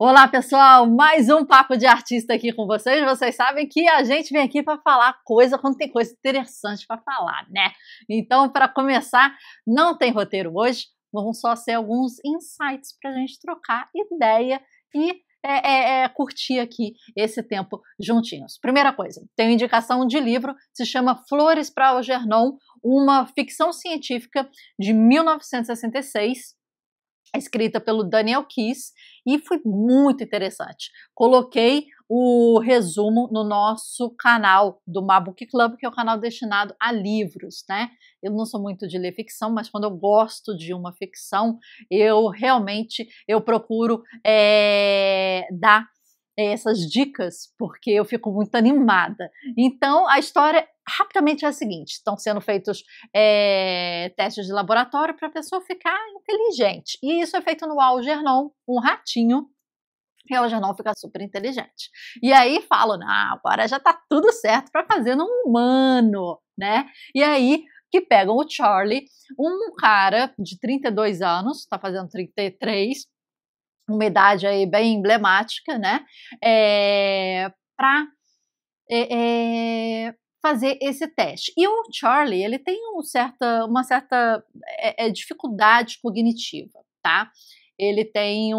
Olá, pessoal! Mais um Papo de Artista aqui com vocês. Vocês sabem que a gente vem aqui para falar coisa quando tem coisa interessante para falar, né? Então, para começar, não tem roteiro hoje, vão só ser alguns insights para a gente trocar ideia e curtir aqui esse tempo juntinhos. Primeira coisa, tem uma indicação de livro, se chama Flores para Algernon, uma ficção científica de 1966, escrita pelo Daniel Keyes, e foi muito interessante. Coloquei o resumo no nosso canal do Mabook Club, que é o canal destinado a livros, né? Eu não sou muito de ler ficção, mas quando eu gosto de uma ficção, eu realmente procuro dar essas dicas, porque eu fico muito animada. Então, a história rapidamente é a seguinte: estão sendo feitos testes de laboratório para a pessoa ficar inteligente. E isso é feito no Algernon, um ratinho, e o Algernon fica super inteligente. E aí falam, não, agora já está tudo certo para fazer no humano, né? E aí que pegam o Charlie, um cara de 32 anos, está fazendo 33, uma idade aí bem emblemática, né? Para fazer esse teste. E o Charlie, ele tem uma certa dificuldade cognitiva, tá? Ele tem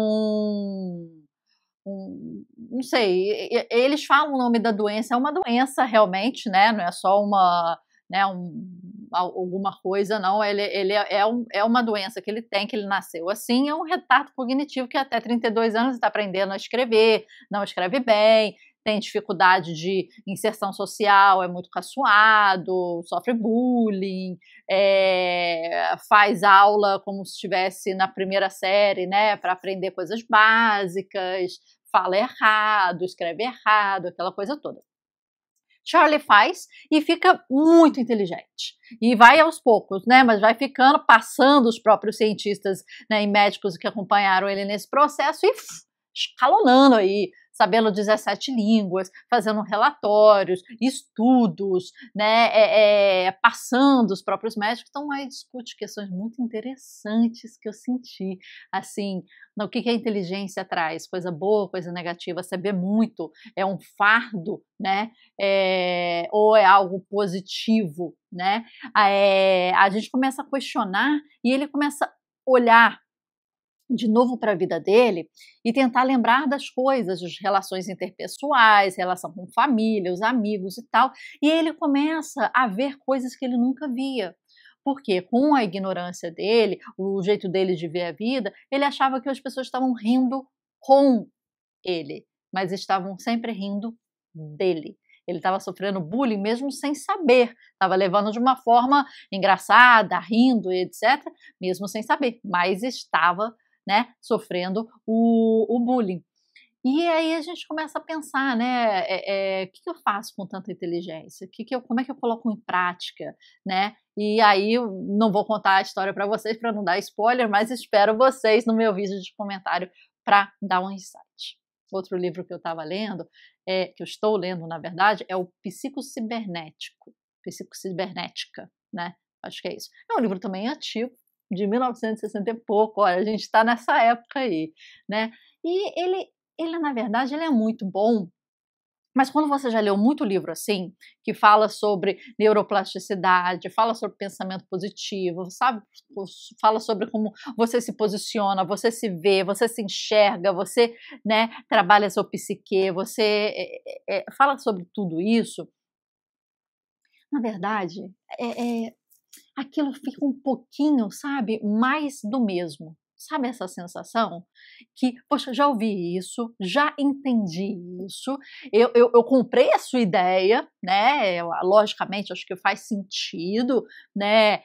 não sei, eles falam o nome da doença, é uma doença realmente, né? Não é só uma, né, alguma coisa, não. Ele é uma doença que ele tem, que ele nasceu assim, é um retardo cognitivo que até 32 anos está aprendendo a escrever, não escreve bem, tem dificuldade de inserção social, é muito caçoado, sofre bullying, faz aula como se estivesse na primeira série, né, para aprender coisas básicas, fala errado, escreve errado, aquela coisa toda. Charlie faz e fica muito inteligente. E vai aos poucos, né? Mas vai ficando, passando os próprios cientistas, né, e médicos que acompanharam ele nesse processo e escalonando aí, sabendo 17 línguas, fazendo relatórios, estudos, né, passando os próprios médicos. Então aí discute questões muito interessantes que eu senti, assim, no que a inteligência traz, coisa boa, coisa negativa, saber muito, é um fardo, né, ou é algo positivo, né? A gente começa a questionar e ele começa a olhar de novo para a vida dele e tentar lembrar das coisas, das relações interpessoais, relação com família, os amigos e tal, e ele começa a ver coisas que ele nunca via. Porque com a ignorância dele, o jeito dele de ver a vida, ele achava que as pessoas estavam rindo com ele, mas estavam sempre rindo dele. Ele estava sofrendo bullying mesmo sem saber, estava levando de uma forma engraçada, rindo, etc., mesmo sem saber, mas estava, né, sofrendo o bullying. E aí a gente começa a pensar, né, o que eu faço com tanta inteligência? Como é que eu coloco em prática, né? E aí eu não vou contar a história para vocês para não dar spoiler, mas espero vocês no meu vídeo de comentário para dar um insight. Outro livro que eu estava lendo, que eu estou lendo, na verdade, é o Psicocibernética, né? Acho que é isso. É um livro também antigo, de 1960 e pouco. Olha, a gente está nessa época aí, né? E ele, na verdade, ele é muito bom, mas quando você já leu muito livro assim, que fala sobre neuroplasticidade, fala sobre pensamento positivo, sabe? Fala sobre como você se posiciona, você se vê, você se enxerga, você, né, trabalha a sua psique, você fala sobre tudo isso. Na verdade, aquilo fica um pouquinho, sabe, mais do mesmo. Sabe essa sensação? Que, poxa, já ouvi isso, já entendi isso, eu comprei a sua ideia, né? Logicamente, acho que faz sentido, né?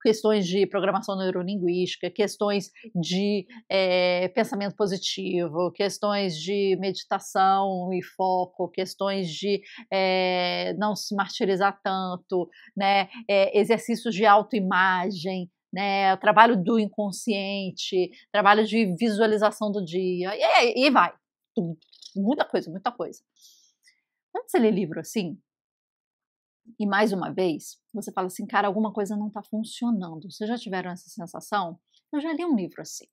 Questões de programação neurolinguística, questões de pensamento positivo, questões de meditação e foco, questões de não se martirizar tanto, né? Exercícios de autoimagem, né, o trabalho do inconsciente, trabalho de visualização do dia, e vai, muita coisa, muita coisa. Quando você lê livro assim, e mais uma vez, você fala assim, cara, alguma coisa não está funcionando. Vocês já tiveram essa sensação? Eu já li um livro assim.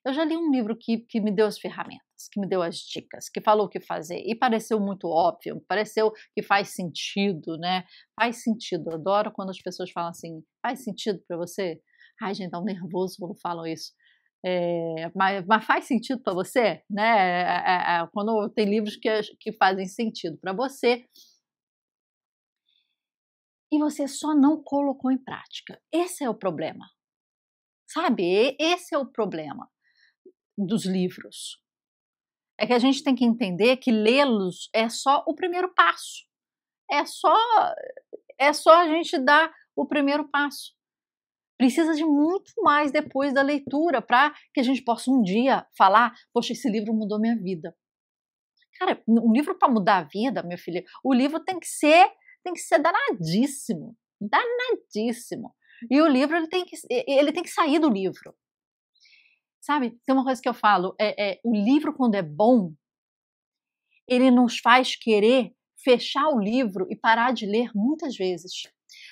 Eu já li um livro que me deu as ferramentas, que me deu as dicas, que falou o que fazer, e pareceu muito óbvio, pareceu que faz sentido, né? Faz sentido, eu adoro quando as pessoas falam assim, faz sentido para você? Ai, gente, dá um nervoso quando falam isso. Mas faz sentido para você? Né? Quando tem livros que fazem sentido para você, e você só não colocou em prática. Esse é o problema, sabe? Esse é o problema dos livros. É que a gente tem que entender que lê-los é só o primeiro passo. É só, é só a gente dar o primeiro passo. Precisa de muito mais depois da leitura para que a gente possa um dia falar: poxa, esse livro mudou minha vida. Cara, um livro para mudar a vida, meu filho, o livro tem que ser danadíssimo, danadíssimo. E o livro ele tem que sair do livro. Sabe, tem uma coisa que eu falo, o livro quando é bom, ele nos faz querer fechar o livro e parar de ler muitas vezes.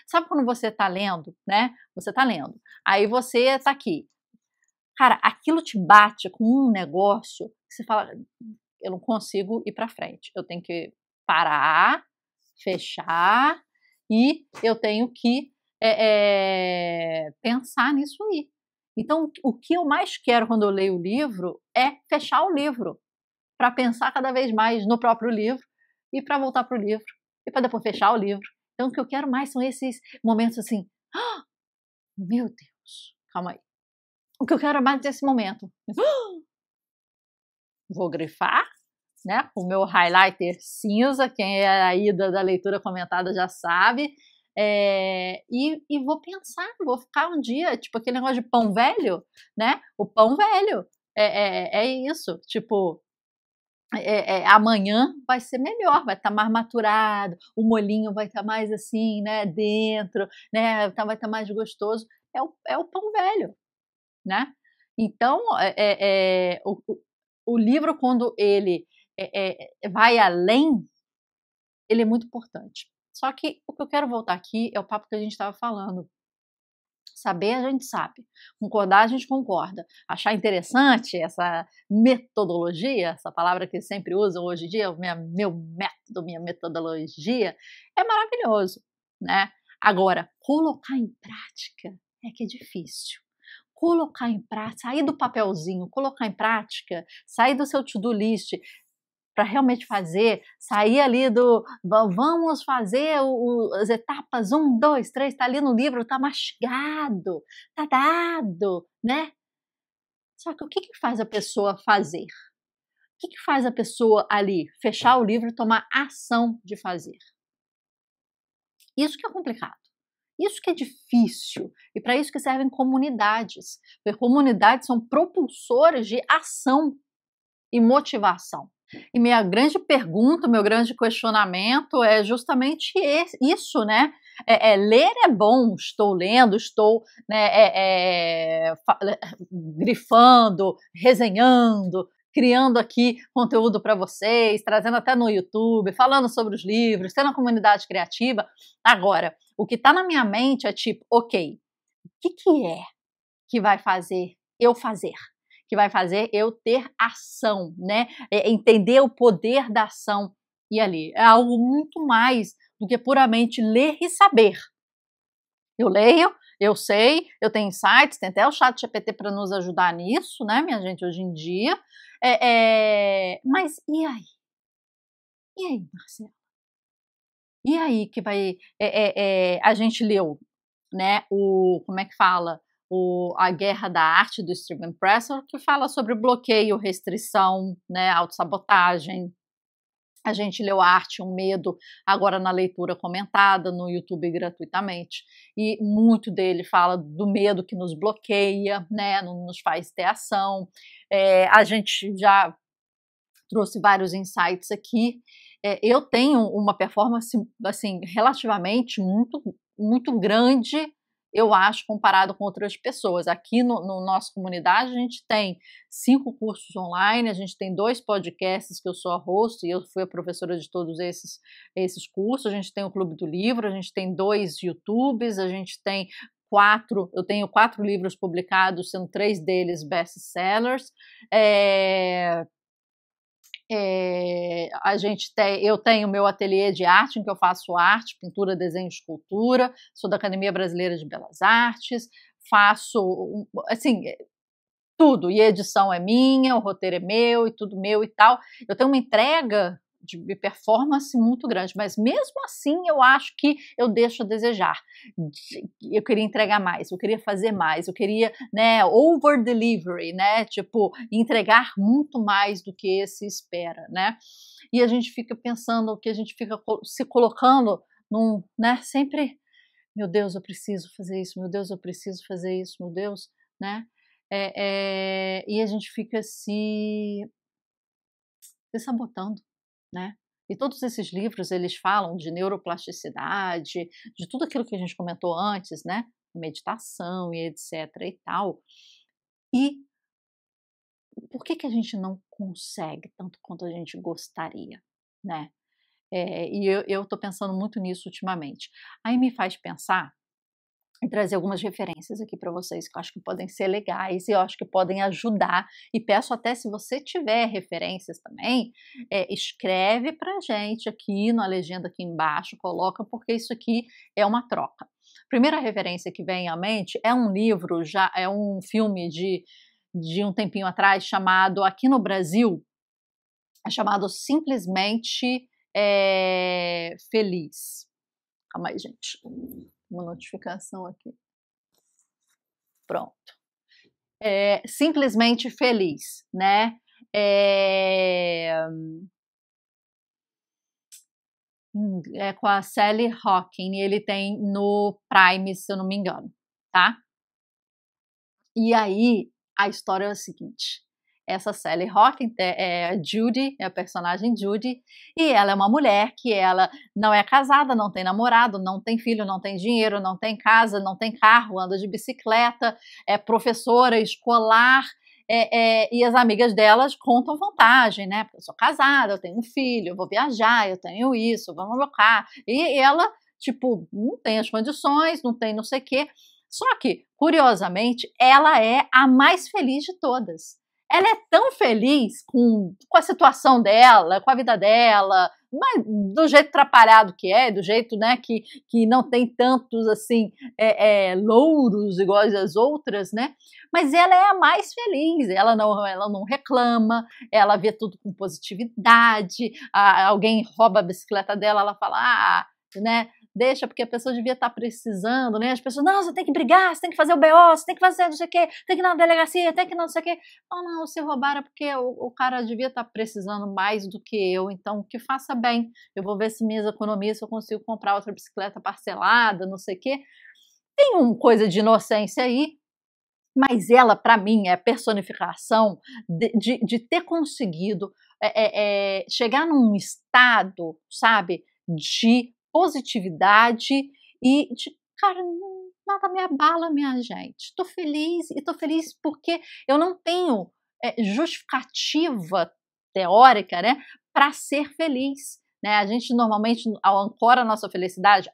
Sabe quando você está lendo, né? Você está lendo, aí você está aqui. Cara, aquilo te bate com um negócio que você fala, eu não consigo ir para frente. Eu tenho que parar, fechar e eu tenho que pensar nisso aí. Então, o que eu mais quero quando eu leio o livro é fechar o livro, para pensar cada vez mais no próprio livro e para voltar para o livro e para depois fechar o livro. Então, o que eu quero mais são esses momentos assim, ah, meu Deus, calma aí. O que eu quero mais nesse momento, vou grifar, né? O meu highlighter cinza, quem é aí da leitura comentada já sabe, e vou pensar, vou ficar um dia, tipo aquele negócio de pão velho, né? O pão velho é isso, tipo, amanhã vai ser melhor, vai estar mais maturado, o molhinho vai estar mais assim, né, dentro, né, vai estar mais gostoso, é o pão velho, né? Então, o livro, quando ele vai além, ele é muito importante. Só que o que eu quero voltar aqui é o papo que a gente estava falando. Saber a gente sabe, concordar a gente concorda, achar interessante essa metodologia, essa palavra que sempre usam hoje em dia, meu método, minha metodologia, é maravilhoso, né? Agora, colocar em prática é que é difícil. Colocar em prática, sair do papelzinho, colocar em prática, sair do seu to-do list, para realmente fazer, sair ali vamos fazer as etapas 1, 2, 3, está ali no livro, está mastigado, está dado, né? Só que o que faz a pessoa fazer? O que faz a pessoa ali fechar o livro e tomar ação de fazer? Isso que é complicado. Isso que é difícil, e para isso que servem comunidades, porque comunidades são propulsores de ação e motivação. E minha grande pergunta, meu grande questionamento é justamente isso, né? Ler é bom, estou lendo, estou, né, grifando, resenhando, criando aqui conteúdo para vocês, trazendo até no YouTube, falando sobre os livros, tendo uma comunidade criativa. Agora, o que está na minha mente é tipo, ok, o que é que vai fazer eu fazer? Que vai fazer eu ter ação, né? Entender o poder da ação e ali. É algo muito mais do que puramente ler e saber. Eu leio, eu sei, eu tenho insights, tem até o ChatGPT para nos ajudar nisso, né, minha gente, hoje em dia. Mas e aí? E aí, Marcelo? E aí que vai... a gente leu, né, como é que fala? A Guerra da Arte, do Steven Pressler, que fala sobre bloqueio, restrição, né, autossabotagem. A gente leu A Arte e o Medo, agora na leitura comentada, no YouTube gratuitamente, e muito dele fala do medo que nos bloqueia, né, não nos faz ter ação. A gente já trouxe vários insights aqui. Eu tenho uma performance, assim, relativamente muito grande, eu acho, comparado com outras pessoas. Aqui no nossa comunidade, a gente tem 5 cursos online, a gente tem 2 podcasts que eu sou a host e eu fui a professora de todos esses cursos, a gente tem o Clube do Livro, a gente tem 2 YouTubes, a gente tem eu tenho 4 livros publicados, sendo 3 deles best-sellers. Eu tenho meu ateliê de arte, em que eu faço arte, pintura, desenho, escultura, sou da Academia Brasileira de Belas Artes, faço, assim, tudo, e a edição é minha, o roteiro é meu, e tudo meu e tal. Eu tenho uma entrega de performance muito grande, mas mesmo assim eu acho que eu deixo a desejar. Eu queria entregar mais, eu queria fazer mais, eu queria, né, over delivery, né, tipo, entregar muito mais do que se espera, né? E a gente fica pensando que a gente fica se colocando num, né, sempre, meu Deus, eu preciso fazer isso, meu Deus, eu preciso fazer isso, meu Deus, né? E a gente fica se sabotando, né? E todos esses livros, eles falam de neuroplasticidade, de tudo aquilo que a gente comentou antes, né? Meditação e etc e tal. E por que a gente não consegue tanto quanto a gente gostaria, né? E eu tô pensando muito nisso ultimamente. Aí me faz pensar e trazer algumas referências aqui para vocês que eu acho que podem ser legais e eu acho que podem ajudar. E peço até, se você tiver referências também, escreve para gente aqui na legenda aqui embaixo, coloca, porque isso aqui é uma troca. Primeira referência que vem à mente é um livro, é um filme de um tempinho atrás chamado, aqui no Brasil, é chamado Simplesmente Feliz. Calma aí, gente. Uma notificação aqui. Pronto. Simplesmente Feliz, né? É com a Sally Hawkins, ele tem no Prime, se eu não me engano, tá? E aí, a história é a seguinte: essa Sally Hawkins é a Judy, é a personagem Judy, e ela é uma mulher que ela não é casada, não tem namorado, não tem filho, não tem dinheiro, não tem casa, não tem carro, anda de bicicleta, é professora escolar, e as amigas delas contam vantagem, né? Porque eu sou casada, eu tenho um filho, eu vou viajar, eu tenho isso, vamos alocar. E ela, tipo, não tem as condições, não tem não sei o quê. Só que, curiosamente, ela é a mais feliz de todas. Ela é tão feliz com a situação dela, com a vida dela, mas do jeito atrapalhado que é, do jeito, né, que não tem tantos assim louros iguais às outras, né? Mas ela é a mais feliz. Ela não reclama, ela vê tudo com positividade. Alguém rouba a bicicleta dela, ela fala, né? Deixa, porque a pessoa devia estar precisando, né? As pessoas, não, você tem que brigar, você tem que fazer o BO, você tem que fazer não sei o quê, tem que ir na delegacia, tem que não sei o quê. Não, se roubaram porque o cara devia estar precisando mais do que eu, então que faça bem. Eu vou ver se minhas economias, se eu consigo comprar outra bicicleta parcelada, não sei o quê. Tem uma coisa de inocência aí, mas ela, para mim, é a personificação de ter conseguido chegar num estado, sabe, de positividade e de, cara, nada me abala, minha gente. Estou feliz, e estou feliz porque eu não tenho justificativa teórica, né, para ser feliz. Né? A gente normalmente ancora a nossa felicidade.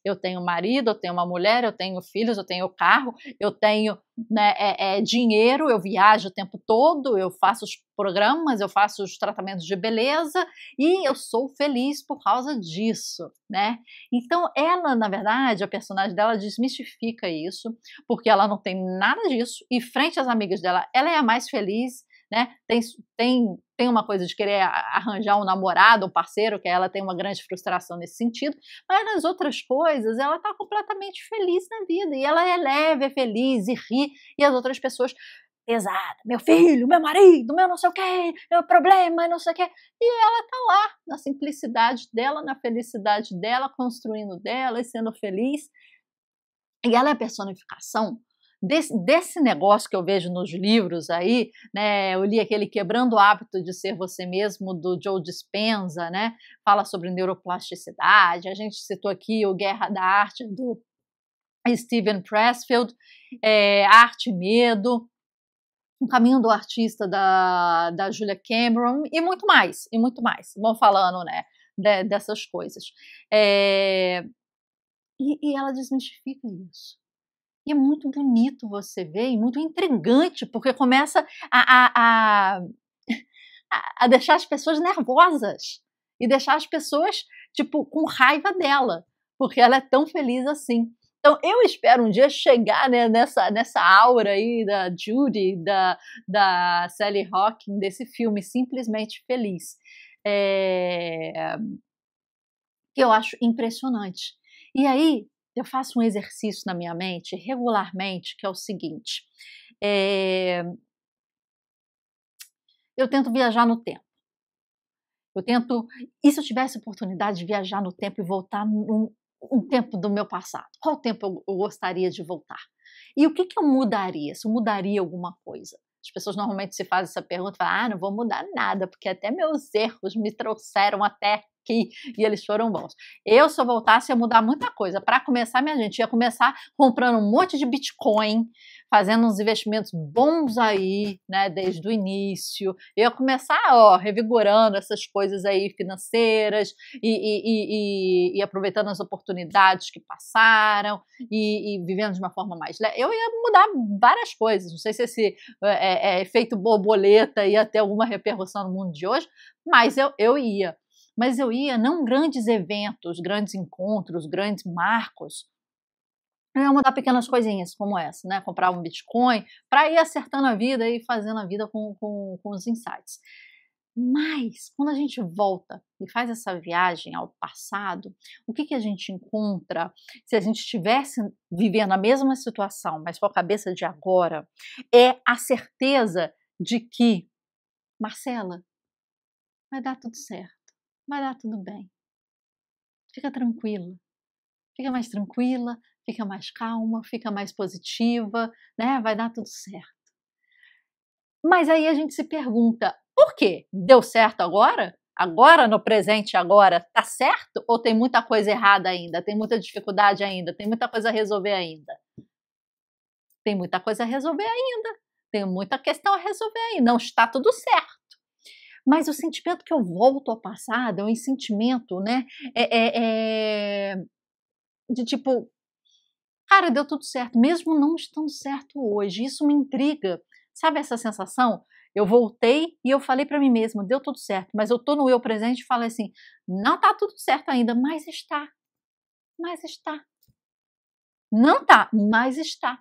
Eu tenho marido, eu tenho uma mulher, eu tenho filhos, eu tenho carro, eu tenho, né, dinheiro, eu viajo o tempo todo, eu faço os programas, eu faço os tratamentos de beleza e eu sou feliz por causa disso, né? Então ela, na verdade, a personagem dela desmistifica isso, porque ela não tem nada disso e frente às amigas dela, ela é a mais feliz, né? Tem uma coisa de querer arranjar um namorado, um parceiro, que ela tem uma grande frustração nesse sentido, mas nas outras coisas ela está completamente feliz na vida, e ela é leve, é feliz e ri, e as outras pessoas, pesada, meu filho, meu marido, meu não sei o que, meu problema, não sei o que, e ela tá lá, na simplicidade dela, na felicidade dela, construindo dela e sendo feliz, e ela é a personificação desse negócio que eu vejo nos livros aí, né? Eu li aquele Quebrando o Hábito de Ser Você Mesmo, do Joe Dispenza, né? Fala sobre neuroplasticidade. A gente citou aqui o Guerra da Arte, do Steven Pressfield, Arte e Medo, O Caminho do Artista, da Julia Cameron, e muito mais, e muito mais. Vão falando, né, dessas coisas. E ela desmistifica isso. E é muito bonito você ver e muito intrigante, porque começa a deixar as pessoas nervosas e deixar as pessoas, tipo, com raiva dela, porque ela é tão feliz assim. Então, eu espero um dia chegar, né, nessa aura aí da Judy, da Sally Hawkins, desse filme Simplesmente Feliz. Que eu acho impressionante. E aí, eu faço um exercício na minha mente regularmente, que é o seguinte: eu tento viajar no tempo. Eu tento. E se eu tivesse oportunidade de viajar no tempo e voltar um tempo do meu passado? Qual tempo eu gostaria de voltar? E o que eu mudaria? Se eu mudaria alguma coisa? As pessoas normalmente se fazem essa pergunta e falam: não vou mudar nada, porque até meus erros me trouxeram até aqui e eles foram bons. Eu, se eu voltasse, ia mudar muita coisa. Para começar, minha gente, ia começar comprando um monte de Bitcoin, fazendo uns investimentos bons aí, né, desde o início. Eu ia começar, revigorando essas coisas aí financeiras e aproveitando as oportunidades que passaram e vivendo de uma forma mais leve. Eu ia mudar várias coisas. Não sei se esse efeito borboleta ia ter alguma repercussão no mundo de hoje, mas eu ia. Mas eu ia não grandes eventos, grandes encontros, grandes marcos. Eu ia mudar pequenas coisinhas como essa, né? Comprar um Bitcoin para ir acertando a vida e fazendo a vida com os insights. Mas, quando a gente volta e faz essa viagem ao passado, o que a gente encontra se a gente estivesse vivendo a mesma situação, mas com a cabeça de agora, é a certeza de que, Marcela, vai dar tudo certo, vai dar tudo bem. Fica tranquila, fica mais tranquila, fica mais calma, fica mais positiva, né? Vai dar tudo certo. Mas aí a gente se pergunta, por quê? Deu certo agora? Agora, no presente, agora, tá certo? Ou tem muita coisa errada ainda? Tem muita dificuldade ainda? Tem muita coisa a resolver ainda? Tem muita coisa a resolver ainda. Tem muita questão a resolver ainda. Não está tudo certo. Mas o sentimento que eu volto ao passado é um sentimento, né? De tipo, cara, deu tudo certo, mesmo não estando certo hoje. Isso me intriga. Sabe essa sensação? Eu voltei e eu falei para mim mesma, deu tudo certo, mas eu tô no eu presente e falei assim, não tá tudo certo ainda, mas está. Mas está. Não tá, mas está.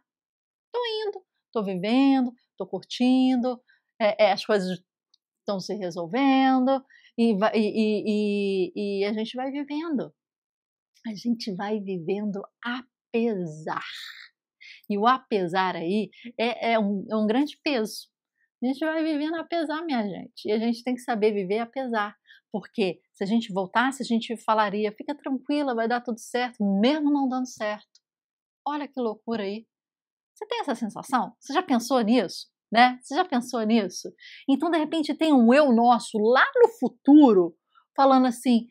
Tô indo, tô vivendo, tô curtindo, as coisas estão se resolvendo e a gente vai vivendo. A gente vai vivendo apesar. E o apesar aí é um grande peso. A gente vai vivendo apesar, minha gente. E a gente tem que saber viver apesar. Porque se a gente voltasse, a gente falaria, fica tranquila, vai dar tudo certo, mesmo não dando certo. Olha que loucura aí. Você tem essa sensação? Você já pensou nisso? Né? Você já pensou nisso? Então, de repente, tem um eu nosso lá no futuro falando assim,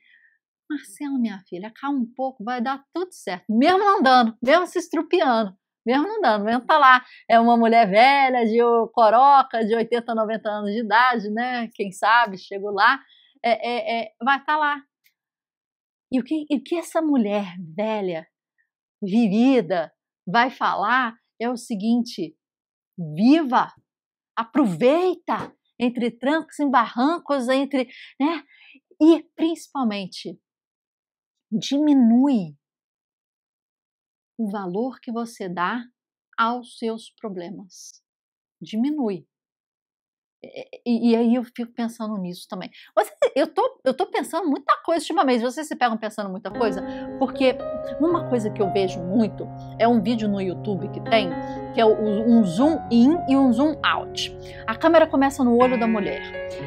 Marcela, minha filha, calma um pouco, vai dar tudo certo. Mesmo não dando, mesmo se estrupiando, mesmo não dando, mesmo tá lá. É uma mulher velha, de coroca, de 80, 90 anos de idade, né? Quem sabe, chegou lá, vai estar lá. E o que essa mulher velha, vivida, vai falar é o seguinte, viva, aproveita, entre trancos e barrancos, né? E principalmente, diminui o valor que você dá aos seus problemas. Diminui. E aí eu fico pensando nisso também. Eu tô pensando muita coisa ultimamente. Vocês se pegam pensando muita coisa? Porque uma coisa que eu vejo muito é um vídeo no YouTube que é um zoom in e um zoom out. A câmera começa no olho da mulher.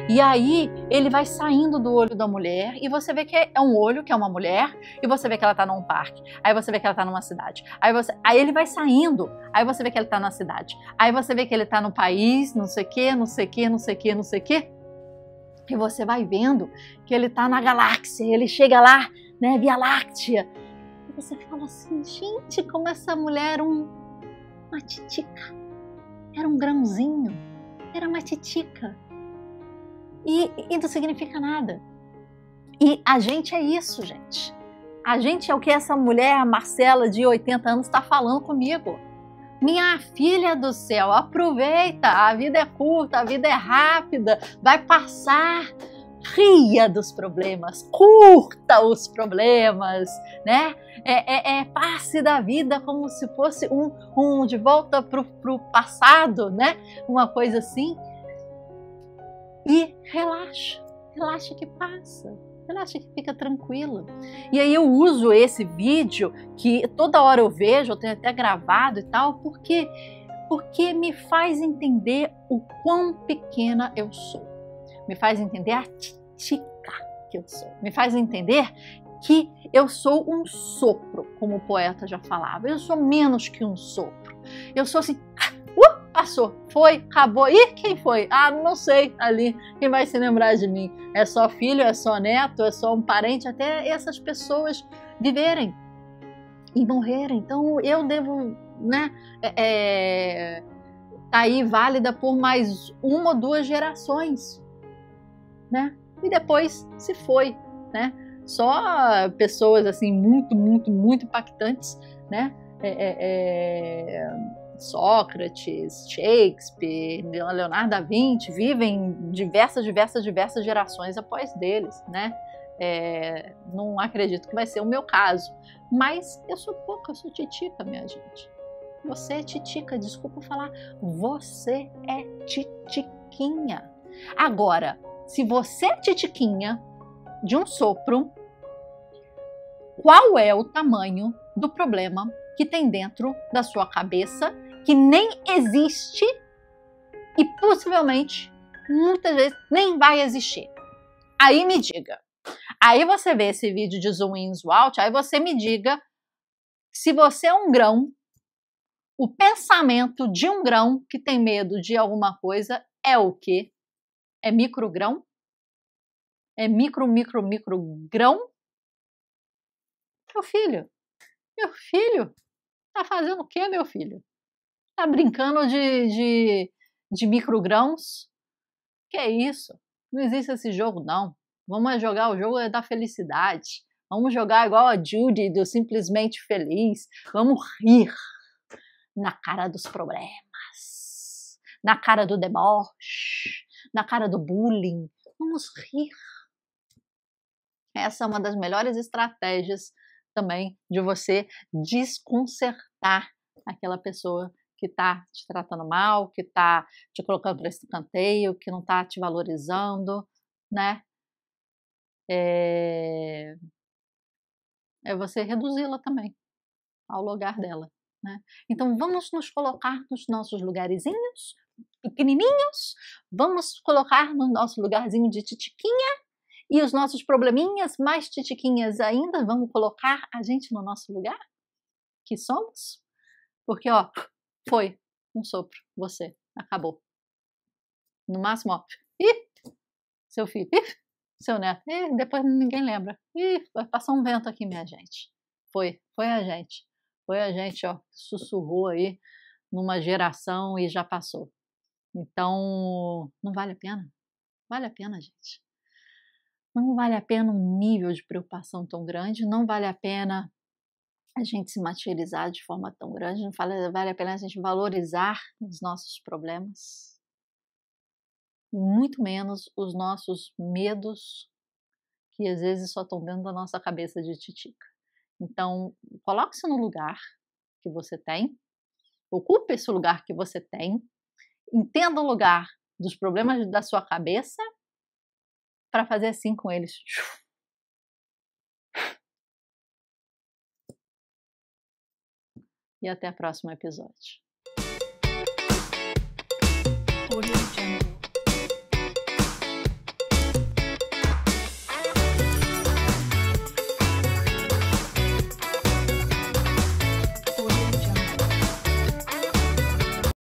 E aí ele vai saindo do olho da mulher e você vê que é um olho, que é uma mulher, e você vê que ela tá num parque. Aí você vê que ela tá numa cidade. Aí ele vai saindo, aí você vê que ele tá na cidade. Aí você vê que ele tá no país, não sei o quê, não sei o quê, não sei o quê, não sei o quê. E você vai vendo que ele tá na galáxia, ele chega lá, né, Via Láctea. E você fala assim, gente, como essa mulher era uma titica. Era um grãozinho, era uma titica. E não significa nada. E a gente é isso, gente. A gente é o que essa mulher, a Marcela, de 80 anos, está falando comigo. Minha filha do céu, aproveita, a vida é curta, a vida é rápida, vai passar. Ria dos problemas, curta os problemas, né? Passe da vida como se fosse um de volta pro passado, né? Uma coisa assim. E relaxa que passa. Relaxa que fica tranquilo. E aí eu uso esse vídeo que toda hora eu vejo, eu tenho até gravado e tal, porque me faz entender o quão pequena eu sou. Me faz entender a titica que eu sou. Me faz entender que eu sou um sopro, como o poeta já falava. Eu sou menos que um sopro. Eu sou assim, passou, foi, acabou. Ih, quem foi? Ah, não sei ali. Quem vai se lembrar de mim? É só filho, é só neto, é só um parente, até essas pessoas viverem e morrerem. Então eu devo, né, tá aí válida por mais 1 ou 2 gerações, né? E depois se foi, né? Só pessoas assim muito impactantes, né? Sócrates, Shakespeare, Leonardo da Vinci vivem diversas gerações após deles, né? Não acredito que vai ser o meu caso, mas eu sou pouca, eu sou titica, minha gente. Você é titica, desculpa falar, você é titiquinha. Agora, se você é titiquinha de um sopro, qual é o tamanho do problema que tem dentro da sua cabeça que nem existe e possivelmente, muitas vezes, nem vai existir? Aí me diga. Aí você vê esse vídeo de zoom in, zoom out, aí você me diga se você é um grão, o pensamento de um grão que tem medo de alguma coisa é o quê? É microgrão? É micro grão? Meu filho, tá fazendo o quê, meu filho? Tá brincando de microgrãos? Que é isso? Não existe esse jogo, não. Vamos jogar o jogo da felicidade. Vamos jogar igual a Judy do Simplesmente Feliz. Vamos rir na cara dos problemas, na cara do deboche, na cara do bullying. Vamos rir. Essa é uma das melhores estratégias também de você desconcertar aquela pessoa que está te tratando mal, que está te colocando para esse canteio, que não está te valorizando, né? É você reduzi-la também ao lugar dela, né? Então vamos nos colocar nos nossos lugarzinhos pequenininhos, vamos colocar no nosso lugarzinho de titiquinha e os nossos probleminhas mais titiquinhas ainda, vamos colocar a gente no nosso lugar que somos, porque ó, foi um sopro, você, acabou. No máximo, ó, ih, seu filho, ih, seu neto, ih, depois ninguém lembra, ih, vai passar um vento aqui, minha gente. Foi a gente, ó, sussurrou aí numa geração e já passou. Então, não vale a pena? Vale a pena, gente. Não vale a pena um nível de preocupação tão grande, não vale a pena a gente se materializar de forma tão grande, não vale a pena a gente valorizar os nossos problemas, muito menos os nossos medos, que às vezes só estão dentro da nossa cabeça de titica. Então, coloque-se no lugar que você tem, ocupe esse lugar que você tem, entenda o lugar dos problemas da sua cabeça para fazer assim com eles. E até o próximo episódio.